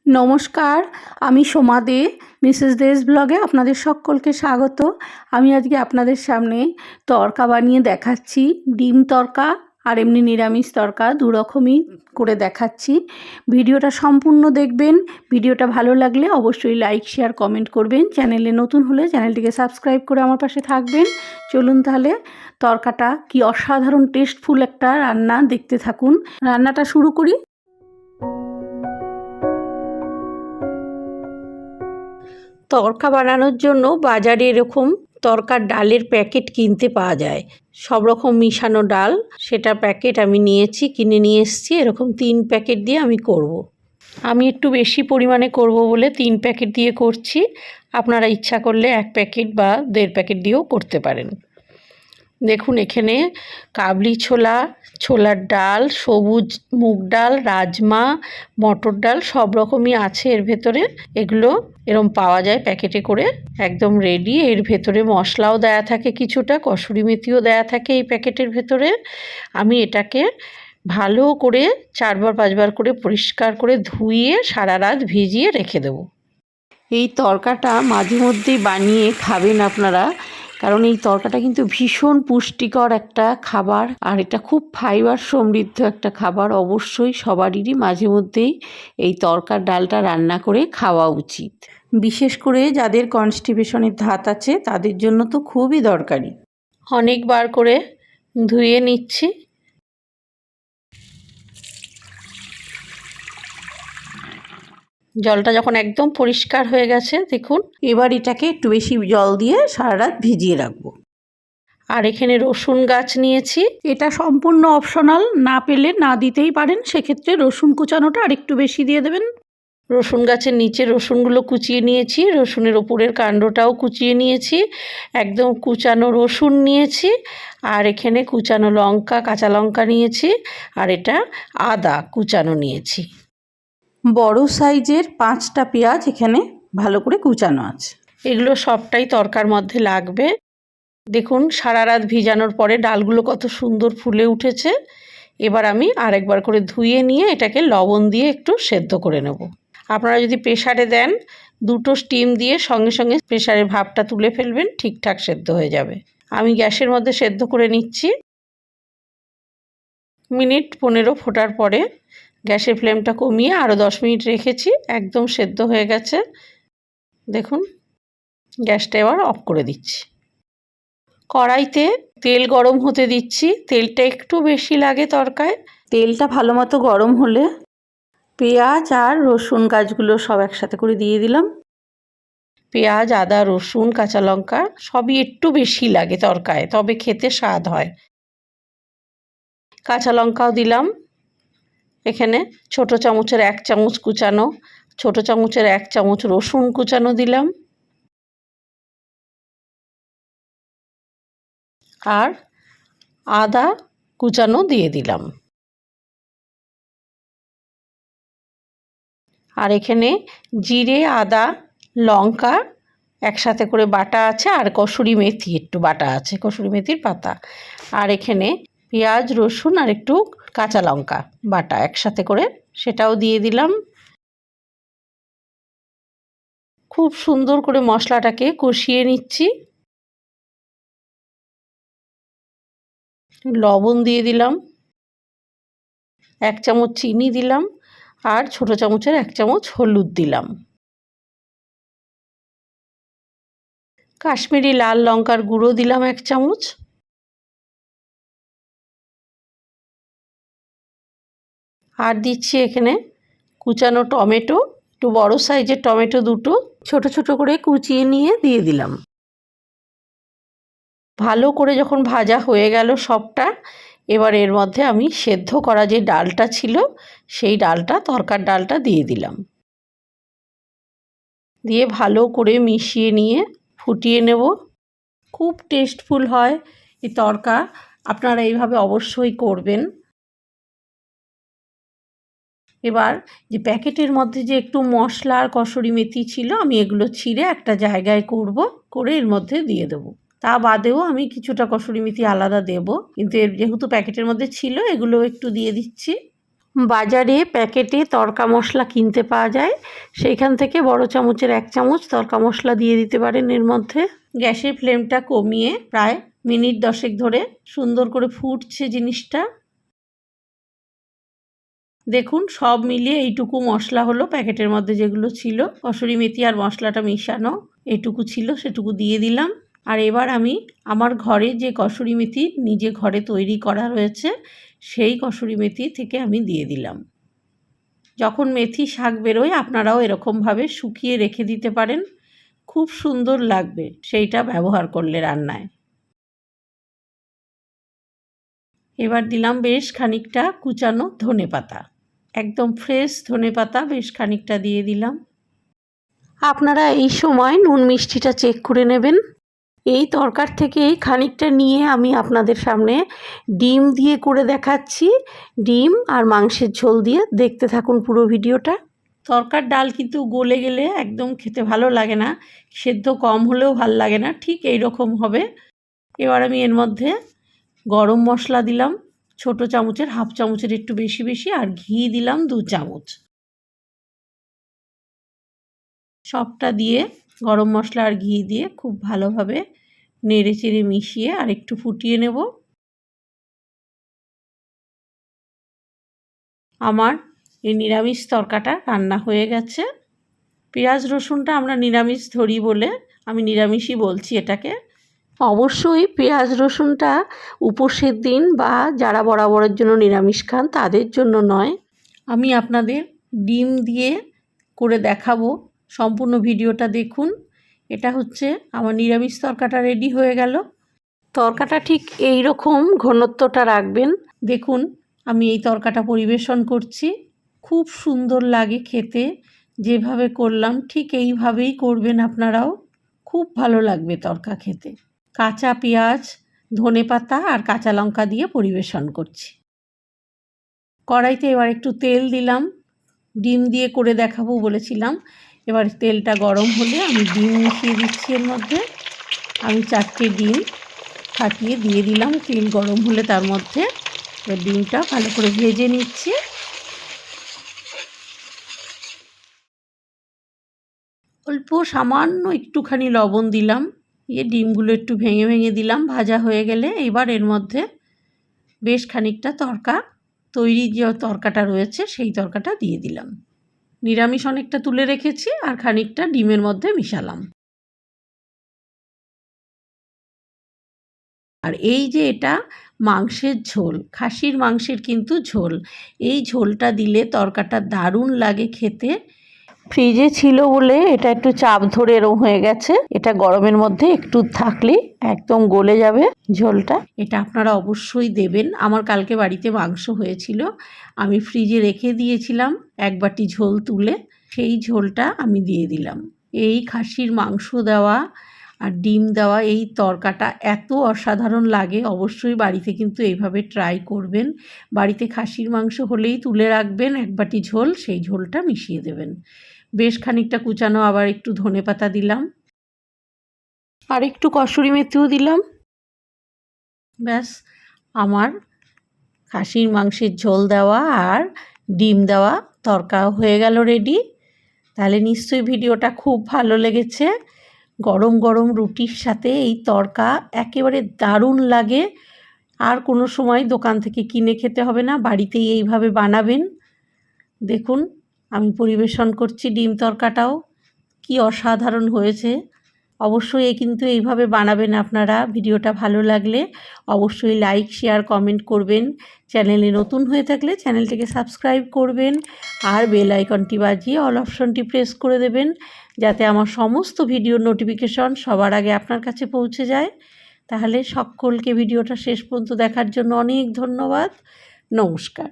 নমস্কার, আমি সোমা দে, মিসেস দেস ব্লগে আপনাদের সকলকে স্বাগত। আমি আজকে আপনাদের সামনে তড়কা বানিয়ে দেখাচ্ছি। ডিম তড়কা আর এমনি নিরামিষ তড়কা দুরকমই করে দেখাচ্ছি। ভিডিওটা সম্পূর্ণ দেখবেন। ভিডিওটা ভালো লাগলে অবশ্যই লাইক, শেয়ার, কমেন্ট করবেন। চ্যানেলে নতুন হলে চ্যানেলটিকে সাবস্ক্রাইব করে আমার পাশে থাকবেন। চলুন তাহলে তড়কাটা কি অসাধারণ টেস্টফুল একটা রান্না, দেখতে থাকুন। রান্নাটা শুরু করি। তড়কা বানানোর জন্য বাজারে এরকম তড়কার ডালের প্যাকেট কিনতে পাওয়া যায়। সব রকম মিশানো ডাল, সেটা প্যাকেট আমি নিয়েছি, কিনে নিয়ে এসেছি। এরকম 3 প্যাকেট দিয়ে আমি করব। আমি একটু বেশি পরিমাণে করব বলে 3 প্যাকেট দিয়ে করছি। আপনারা ইচ্ছা করলে 1 প্যাকেট বা 1.5 প্যাকেট দিয়েও করতে পারেন। দেখুন, এখানে কাবলি ছোলা, ছোলার ডাল, সবুজ মুগ ডাল, রাজমা, মটর ডাল সব রকমই আছে এর ভেতরে। এগুলো এরম পাওয়া যায় প্যাকেটে করে, একদম রেডি। এর ভেতরে মশলাও দেয়া থাকে, কিছুটা কসুরি মেথিও দেয়া থাকে এই প্যাকেটের ভেতরে। আমি এটাকে ভালো করে 4বার 5বার করে পরিষ্কার করে ধুয়ে সারা রাত ভিজিয়ে রেখে দেবো। এই তড়কাটা মাঝে মধ্যেই বানিয়ে খাবেন আপনারা, কারণ এই তড়কাটা কিন্তু ভীষণ পুষ্টিকর একটা খাবার, আর এটা খুব ফাইবার সমৃদ্ধ একটা খাবার। অবশ্যই সবারই মাঝে মধ্যেই এই তড়কার ডালটা রান্না করে খাওয়া উচিত। বিশেষ করে যাদের কনস্টিপেশনের ধাত আছে তাদের জন্য তো খুবই দরকারি। অনেকবার করে ধুয়ে নিচ্ছি। জলটা যখন একদম পরিষ্কার হয়ে গেছে, দেখুন, এবার এটাকে একটু বেশি জল দিয়ে সারা রাত ভিজিয়ে রাখবো। আর এখানে রসুন গাছ নিয়েছি। এটা সম্পূর্ণ অপশনাল, না পেলে না দিতেই পারেন। সেক্ষেত্রে রসুন কুচানোটা আর একটু বেশি দিয়ে দেবেন। রসুন গাছের নিচে রসুনগুলো কুচিয়ে নিয়েছি, রসুনের ওপরের কাণ্ডটাও কুচিয়ে নিয়েছি, একদম কুচানো রসুন নিয়েছি। আর এখানে কুচানো লঙ্কা, কাঁচা লঙ্কা নিয়েছি। আর এটা আদা কুচানো নিয়েছি। বড় সাইজের 5টা পেঁয়াজ এখানে ভালো করে কুচানো আছে। এগুলো সবটাই তড়কার মধ্যে লাগবে। দেখুন, সারা রাত ভিজানোর পরে ডালগুলো কত সুন্দর ফুলে উঠেছে। এবার আমি আরেকবার করে ধুয়ে নিয়ে এটাকে লবণ দিয়ে একটু সেদ্ধ করে নেব। আপনারা যদি প্রেসারে দেন, 2টো স্টিম দিয়ে সঙ্গে সঙ্গে প্রেসারের ভাপটা তুলে ফেলবেন, ঠিকঠাক সেদ্ধ হয়ে যাবে। আমি গ্যাসের মধ্যে সেদ্ধ করে নিচ্ছি। মিনিট 15 ফোটার পরে গ্যাসের ফ্লেমটা কমিয়ে আরও 10 মিনিট রেখেছি। একদম সেদ্ধ হয়ে গেছে। দেখুন, গ্যাসটা এবার অফ করে দিচ্ছি। কড়াইতে তেল গরম হতে দিচ্ছি। তেলটা একটু বেশি লাগে তড়কায়। তেলটা ভালো মতো গরম হলে পেঁয়াজ আর রসুন গাছগুলো সব একসাথে করে দিয়ে দিলাম। পেঁয়াজ, আদা, রসুন, কাঁচা লঙ্কা সবই একটু বেশি লাগে তড়কায়, তবে খেতে স্বাদ হয়। কাঁচা লঙ্কাও দিলাম। এখানে ছোট চামচের 1 চামচ কুচানো, ছোট চামচের 1 চামচ রসুন কুচানো দিলাম। আর আদা কুচানো দিয়ে দিলাম। আর এখানে জিরে, আদা, লঙ্কা একসাথে করে বাটা আছে, আর কসুরি মেথি একটু বাটা আছে, কসুরি মেথির পাতা। আর এখানে পেঁয়াজ, রসুন আর একটু কাঁচা লঙ্কা বাটা একসাথে করে সেটাও দিয়ে দিলাম। খুব সুন্দর করে মশলাটাকে কষিয়ে নিচ্ছি। লবণ দিয়ে দিলাম, 1 চামচ চিনি দিলাম, আর ছোট চামচের 1 চামচ হলুদ দিলাম। কাশ্মীরি লাল লঙ্কার গুঁড়ো দিলাম 1 চামচ। আর দিচ্ছি এখানে কুচানো টমেটো, একটু বড় সাইজের টমেটো 2টো ছোট ছোট করে কুচিয়ে নিয়ে দিয়ে দিলাম। ভালো করে যখন ভাজা হয়ে গেল সবটা, এবার এর মধ্যে আমি সেদ্ধ করা যে ডালটা ছিল সেই ডালটা, তড়কার ডালটা দিয়ে দিলাম। দিয়ে ভালো করে মিশিয়ে নিয়ে ফুটিয়ে নেব। খুব টেস্টফুল হয় এই তড়কা, আপনারা এইভাবে অবশ্যই করবেন। এবার যে প্যাকেটের মধ্যে যে একটু মশলা আর কসুরি মেথি ছিল, আমি এগুলো ছিঁড়ে একটা জায়গায় করে এর মধ্যে দিয়ে দেবো। তা বাদেও আমি কিছুটা কসুরি মেথি আলাদা দেব, কিন্তু এর যেহেতু প্যাকেটের মধ্যে ছিল, এগুলো একটু দিয়ে দিচ্ছি। বাজারে প্যাকেটে তড়কা মশলা কিনতে পাওয়া যায়, সেইখান থেকে বড় চামচের 1 চামচ তড়কা মশলা দিয়ে দিতে পারেন এর মধ্যে। গ্যাসের ফ্লেমটা কমিয়ে প্রায় মিনিট 10 ধরে সুন্দর করে ফুটছে জিনিসটা। দেখুন সব মিলিয়ে এইটুকু মশলা হলো, প্যাকেটের মধ্যে যেগুলো ছিল কসুরি মেথি আর মশলাটা মিশানো এটুকু ছিল, সেটুকু দিয়ে দিলাম। আর এবার আমি আমার ঘরে যে কসুরি মেথি নিজে ঘরে তৈরি করা রয়েছে সেই কসুরি মেথি থেকে আমি দিয়ে দিলাম। যখন মেথি শাক বেরোয় আপনারাও এরকমভাবে শুকিয়ে রেখে দিতে পারেন, খুব সুন্দর লাগবে সেইটা ব্যবহার করলে রান্নায়। এবার দিলাম বেশ খানিকটা কুচানো ধনেপাতা, একদম ফ্রেশ ধনেপাতা বেশ খানিকটা দিয়ে দিলাম। আপনারা এই সময় নুন মিষ্টিটা চেক করে নেবেন। এই তরকার থেকেই খানিকটা নিয়ে আমি আপনাদের সামনে ডিম দিয়ে করে দেখাচ্ছি। ডিম আর মাংসের ঝোল দিয়ে দেখতে থাকুন পুরো ভিডিওটা। তরকার ডাল কিন্তু গলে গেলে একদম খেতে ভালো লাগে না, সেদ্ধ কম হলেও ভালো লাগে না, ঠিক এই রকম হবে। এবার আমি এর মধ্যে গরম মশলা দিলাম ছোট চামচের হাফ চামচের একটু বেশি বেশি, আর ঘি দিলাম 2 চামচ। সবটা দিয়ে গরম মশলা আর ঘি দিয়ে খুব ভালোভাবে নেড়ে চেড়ে মিশিয়ে আর একটু ফুটিয়ে নেব। আমার এই নিরামিষ তরকাটা রান্না হয়ে গেছে। পেঁয়াজ রসুনটা আমরা নিরামিষ ধরি বলে আমি নিরামিষই বলছি এটাকে। অবশ্যই পেঁয়াজ রসুনটা উপোসের দিন বা যারা বরাবরের জন্য নিরামিষ খান তাদের জন্য নয়। আমি আপনাদের ডিম দিয়ে করে দেখাবো, সম্পূর্ণ ভিডিওটা দেখুন। এটা হচ্ছে আমার নিরামিষ তরকাটা রেডি হয়ে গেল। তরকাটা ঠিক এই রকম ঘনত্বটা রাখবেন। দেখুন আমি এই তরকাটা পরিবেশন করছি, খুব সুন্দর লাগে খেতে। যেভাবে করলাম ঠিক এইভাবেই করবেন আপনারাও, খুব ভালো লাগবে তরকা খেতে। কাঁচা পেঁয়াজ, ধনেপাতা আর কাঁচা লঙ্কা দিয়ে পরিবেশন করছি। কড়াইতে এবার একটু তেল দিলাম, ডিম দিয়ে করে দেখাবো বলেছিলাম। এবার তেলটা গরম হলে আমি ডিম মিশিয়ে দিচ্ছি এর মধ্যে। আমি 4টে ডিম ফাটিয়ে দিয়ে দিলাম তেল গরম হলে তার মধ্যে। এবার ডিমটা ভালো করে ভেজে নিচ্ছি। অল্প সামান্য একটুখানি লবণ দিলাম, ডিমগুলো একটু ভেঙে ভেঙে দিলাম ভাজা হয়ে গেলে। এবার এর মধ্যে বেশ খানিকটা তরকা, তৈরি যে তরকাটা রয়েছে সেই তরকাটা দিয়ে দিলাম। নিরামিষ অনেকটা তুলে রেখেছি আর খানিকটা ডিমের মধ্যে মিশালাম। আর এই যে এটা মাংসের ঝোল, খাসির মাংসের কিন্তু ঝোল, এই ঝোলটা দিলে তরকাটা দারুণ লাগে খেতে। ফ্রিজে ছিল বলে এটা একটু চাপ ধরে এরকম হয়ে গেছে, এটা গরমের মধ্যে একটু থাকলে একদম গলে যাবে ঝোলটা। এটা আপনারা অবশ্যই দেবেন। আমার কালকে বাড়িতে মাংস হয়েছিল, আমি ফ্রিজে রেখে দিয়েছিলাম 1 বাটি ঝোল তুলে, সেই ঝোলটা আমি দিয়ে দিলাম। এই খাসির মাংস দেওয়া আর ডিম দেওয়া এই তরকাটা এত অসাধারণ লাগে, অবশ্যই বাড়িতে কিন্তু এইভাবে ট্রাই করবেন। বাড়িতে খাসির মাংস হলেই তুলে রাখবেন 1 বাটি ঝোল, সেই ঝোলটা মিশিয়ে দেবেন। বেশ খানিকটা কুচানো আবার একটু ধনেপাতা দিলাম, আর একটু কসুরি মেথিও দিলাম। ব্যাস আমার খাসির মাংসের ঝোল দেওয়া আর ডিম দেওয়া তরকা হয়ে গেল রেডি। তাহলে নিশ্চয়ই ভিডিওটা খুব ভালো লেগেছে। গরম গরম রুটির সাথে এই তরকা একেবারে দারুণ লাগে। আর কোনো সময় দোকান থেকে কিনে খেতে হবে না, বাড়িতেই এইভাবে বানাবেন। দেখুন আমি পরিবেশন করছি ডিম তরকাটাও, কি অসাধারণ হয়েছে। অবশ্যই কিন্তু এইভাবে বানাবেন আপনারা। ভিডিওটা ভালো লাগলে অবশ্যই লাইক শেয়ার কমেন্ট করবেন। চ্যানেলে নতুন হয়ে থাকলে চ্যানেলটিকে সাবস্ক্রাইব করবেন আর বেল আইকনটি বাজিয়ে অল অপশনটি প্রেস করে দেবেন, যাতে আমার সমস্ত ভিডিওর নোটিফিকেশন সবার আগে আপনার কাছে পৌঁছে যায়। তাহলে সকলকে ভিডিওটা শেষ পর্যন্ত দেখার জন্য অনেক ধন্যবাদ। নমস্কার।